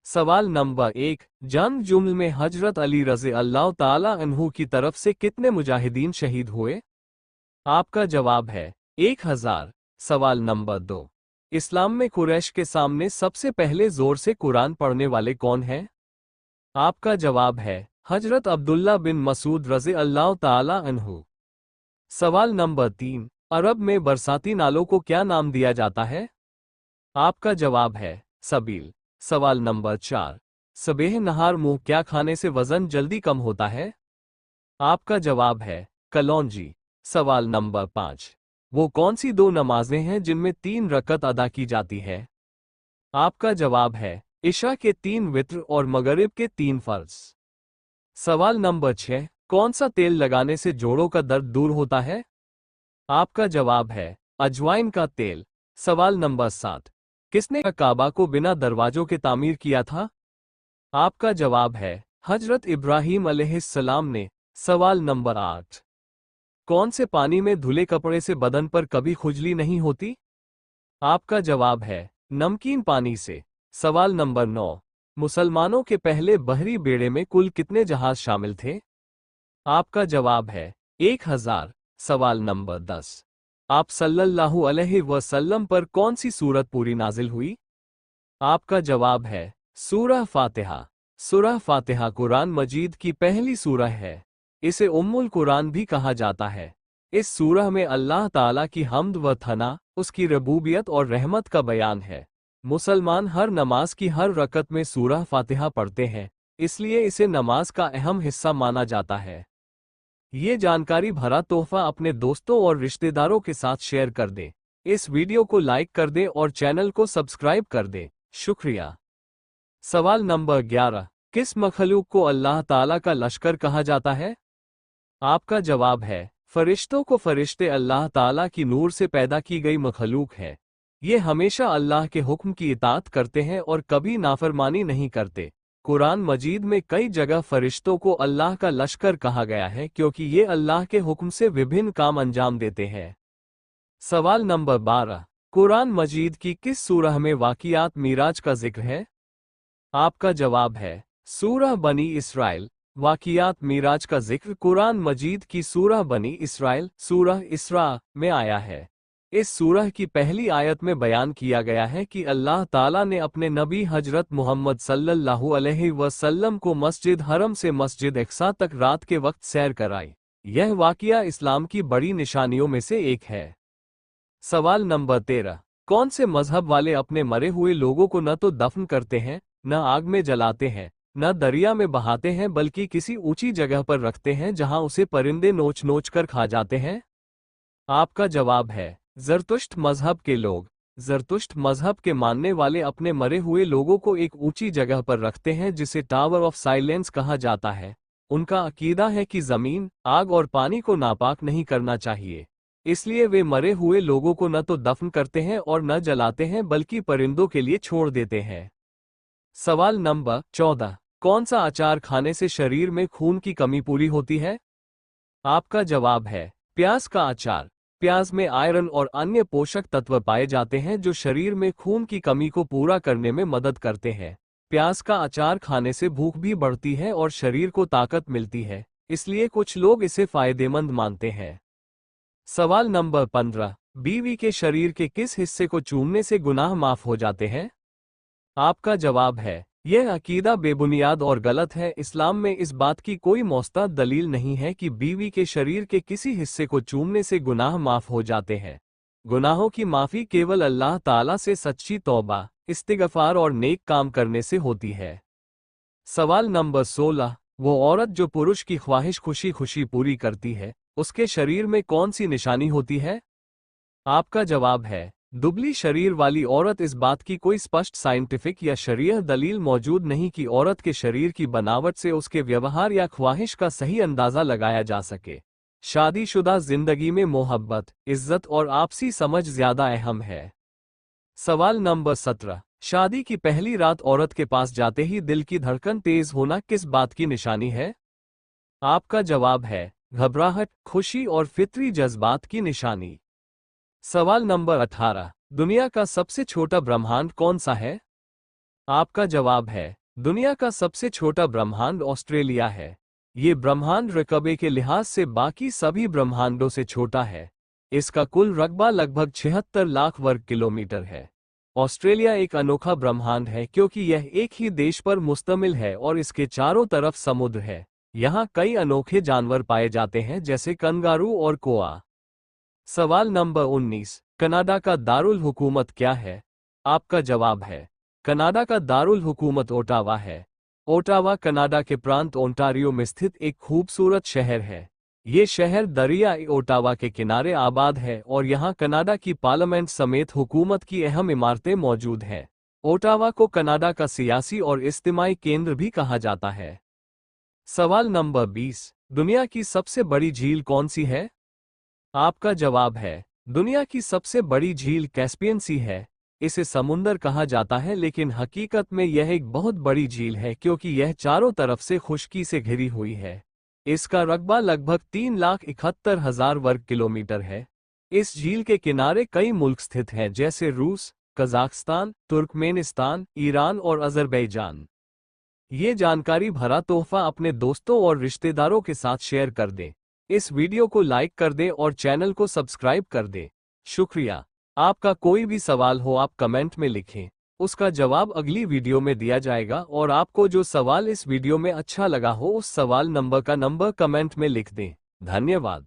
सवाल नंबर 1, जंग जुम्ल में हजरत अली रज़ी अल्लाह ताला अन्हु की तरफ से कितने मुजाहिदीन शहीद हुए? आपका जवाब है 1000। सवाल नंबर 2, इस्लाम में कुरैश के सामने सबसे पहले जोर से कुरान पढ़ने वाले कौन हैं? आपका जवाब है हजरत अब्दुल्ला बिन मसूद रज़ी अल्लाह ताला अन्हु। सवाल नंबर 3, अरब में बरसाती नालों को क्या नाम दिया जाता है? आपका जवाब है सबील। सवाल नंबर 4, सबेह नहार मुंह क्या खाने से वजन जल्दी कम होता है? आपका जवाब है कलौंजी। सवाल नंबर 5, वो कौन सी दो नमाजें हैं जिनमें 3 रकत अदा की जाती है? आपका जवाब है इशा के 3 वित्र और मगरिब के 3 फर्ज। सवाल नंबर 6, कौन सा तेल लगाने से जोड़ों का दर्द दूर होता है? आपका जवाब है अजवाइन का तेल। सवाल नंबर 7, किसने काबा को बिना दरवाजों के तामीर किया था? आपका जवाब है हजरत इब्राहीम अलैहिस्सलाम ने। सवाल नंबर 8, कौन से पानी में धुले कपड़े से बदन पर कभी खुजली नहीं होती? आपका जवाब है नमकीन पानी से। सवाल नंबर 9, मुसलमानों के पहले बहरी बेड़े में कुल कितने जहाज शामिल थे? आपका जवाब है 1000। सवाल नंबर 10, आप सल्लल्लाहु अलैहि वसल्लम पर कौन सी सूरत पूरी नाजिल हुई? आपका जवाब है सूरह फातिहा। सूरह फातिहा कुरान मजीद की पहली सूरह है। इसे उम्मुल कुरान भी कहा जाता है। इस सूरह में अल्लाह ताला की हम्द व थना, उसकी रबूबियत और रहमत का बयान है। मुसलमान हर नमाज की हर रकत में सूरह फातिहा पढ़ते हैं, इसलिए इसे नमाज का अहम हिस्सा माना जाता है। ये जानकारी भरा तोहफा अपने दोस्तों और रिश्तेदारों के साथ शेयर कर दें। इस वीडियो को लाइक कर दें और चैनल को सब्सक्राइब कर दें। शुक्रिया। सवाल नंबर 11, किस मखलूक को अल्लाह ताला का लश्कर कहा जाता है? आपका जवाब है फरिश्तों को। फरिश्ते अल्लाह ताला की नूर से पैदा की गई मखलूक है। ये हमेशा अल्लाह के हुक्म की इताअत करते हैं और कभी नाफरमानी नहीं करते। कुरान मजीद में कई जगह फरिश्तों को अल्लाह का लश्कर कहा गया है क्योंकि ये अल्लाह के हुक्म से विभिन्न काम अंजाम देते हैं। सवाल नंबर 12, कुरान मजीद की किस सूरह में वाक़ियात मीराज का जिक्र है? आपका जवाब है सूरह बनी इसराइल। वाक़ियात मीराज का जिक्र कुरान मजीद की सूरह बनी इसराइल, सूरह इसरा में आया है। इस सूरह की पहली आयत में बयान किया गया है कि अल्लाह ताला ने अपने नबी हजरत मोहम्मद सल्लल्लाहु अलैहि वसल्लम को मस्जिद हरम से मस्जिद अक्सा तक रात के वक्त सैर कराई। यह वाक़िया इस्लाम की बड़ी निशानियों में से एक है। सवाल नंबर 13, कौन से मजहब वाले अपने मरे हुए लोगों को न तो दफन करते हैं, न आग में जलाते हैं, न दरिया में बहाते हैं, बल्कि किसी ऊंची जगह पर रखते हैं जहां उसे परिंदे नोच नोच कर खा जाते हैं? आपका जवाब है ज़रतुश्त मजहब के लोग। ज़रतुश्त मजहब के मानने वाले अपने मरे हुए लोगों को एक ऊंची जगह पर रखते हैं जिसे टावर ऑफ साइलेंस कहा जाता है। उनका अकीदा है कि जमीन, आग और पानी को नापाक नहीं करना चाहिए, इसलिए वे मरे हुए लोगों को न तो दफन करते हैं और न जलाते हैं बल्कि परिंदों के लिए छोड़ देते हैं। सवाल नंबर 14, कौन सा अचार खाने से शरीर में खून की कमी पूरी होती है? आपका जवाब है प्याज का अचार। प्याज में आयरन और अन्य पोषक तत्व पाए जाते हैं जो शरीर में खून की कमी को पूरा करने में मदद करते हैं। प्याज का अचार खाने से भूख भी बढ़ती है और शरीर को ताकत मिलती है, इसलिए कुछ लोग इसे फायदेमंद मानते हैं। सवाल नंबर 15, बीवी के शरीर के किस हिस्से को चूमने से गुनाह माफ हो जाते हैं? आपका जवाब है यह अकीदा बेबुनियाद और गलत है। इस्लाम में इस बात की कोई मौस्तद दलील नहीं है कि बीवी के शरीर के किसी हिस्से को चूमने से गुनाह माफ हो जाते हैं। गुनाहों की माफ़ी केवल अल्लाह ताला से सच्ची तौबा, इस्तिगफार और नेक काम करने से होती है। सवाल नंबर 16, वो औरत जो पुरुष की ख्वाहिश खुशी खुशी पूरी करती है, उसके शरीर में कौन सी निशानी होती है? आपका जवाब है दुबली शरीर वाली औरत। इस बात की कोई स्पष्ट साइंटिफिक या शरीयह दलील मौजूद नहीं कि औरत के शरीर की बनावट से उसके व्यवहार या ख्वाहिश का सही अंदाजा लगाया जा सके। शादीशुदा जिंदगी में मोहब्बत, इज्जत और आपसी समझ ज्यादा अहम है। सवाल नंबर 17, शादी की पहली रात औरत के पास जाते ही दिल की धड़कन तेज होना किस बात की निशानी है? आपका जवाब है घबराहट, खुशी और फितरी जज्बात की निशानी। सवाल नंबर 18, दुनिया का सबसे छोटा ब्रह्मांड कौन सा है? आपका जवाब है दुनिया का सबसे छोटा ब्रह्मांड ऑस्ट्रेलिया है। ये ब्रह्मांड रकबे के लिहाज से बाकी सभी ब्रह्मांडों से छोटा है। इसका कुल रकबा लगभग 76 लाख वर्ग किलोमीटर है। ऑस्ट्रेलिया एक अनोखा ब्रह्मांड है क्योंकि यह एक ही देश पर मुश्तमिल है और इसके चारों तरफ समुद्र है। यहाँ कई अनोखे जानवर पाए जाते हैं जैसे कंगारू और कोआ। सवाल नंबर 19, कनाडा का दारुल हुकूमत क्या है? आपका जवाब है कनाडा का दारुल हुकूमत ओटावा है। ओटावा कनाडा के प्रांत ओंटारियो में स्थित एक खूबसूरत शहर है। ये शहर दरिया ओटावा के किनारे आबाद है और यहाँ कनाडा की पार्लियामेंट समेत हुकूमत की अहम इमारतें मौजूद हैं। ओटावा को कनाडा का सियासी और इज्तिमाई केंद्र भी कहा जाता है। सवाल नंबर 20, दुनिया की सबसे बड़ी झील कौन सी है? आपका जवाब है दुनिया की सबसे बड़ी झील कैस्पियन सी है। इसे समुंदर कहा जाता है लेकिन हकीकत में यह एक बहुत बड़ी झील है क्योंकि यह चारों तरफ से खुश्की से घिरी हुई है। इसका रकबा लगभग 3,71,000 वर्ग किलोमीटर है। इस झील के किनारे कई मुल्क स्थित हैं जैसे रूस, कजाकिस्तान, तुर्कमेनिस्तान, ईरान और अजरबैजान। ये जानकारी भरा तोहफा अपने दोस्तों और रिश्तेदारों के साथ शेयर कर दें। इस वीडियो को लाइक कर दें और चैनल को सब्सक्राइब कर दें। शुक्रिया। आपका कोई भी सवाल हो आप कमेंट में लिखें, उसका जवाब अगली वीडियो में दिया जाएगा। और आपको जो सवाल इस वीडियो में अच्छा लगा हो उस सवाल नंबर का नंबर कमेंट में लिख दें। धन्यवाद।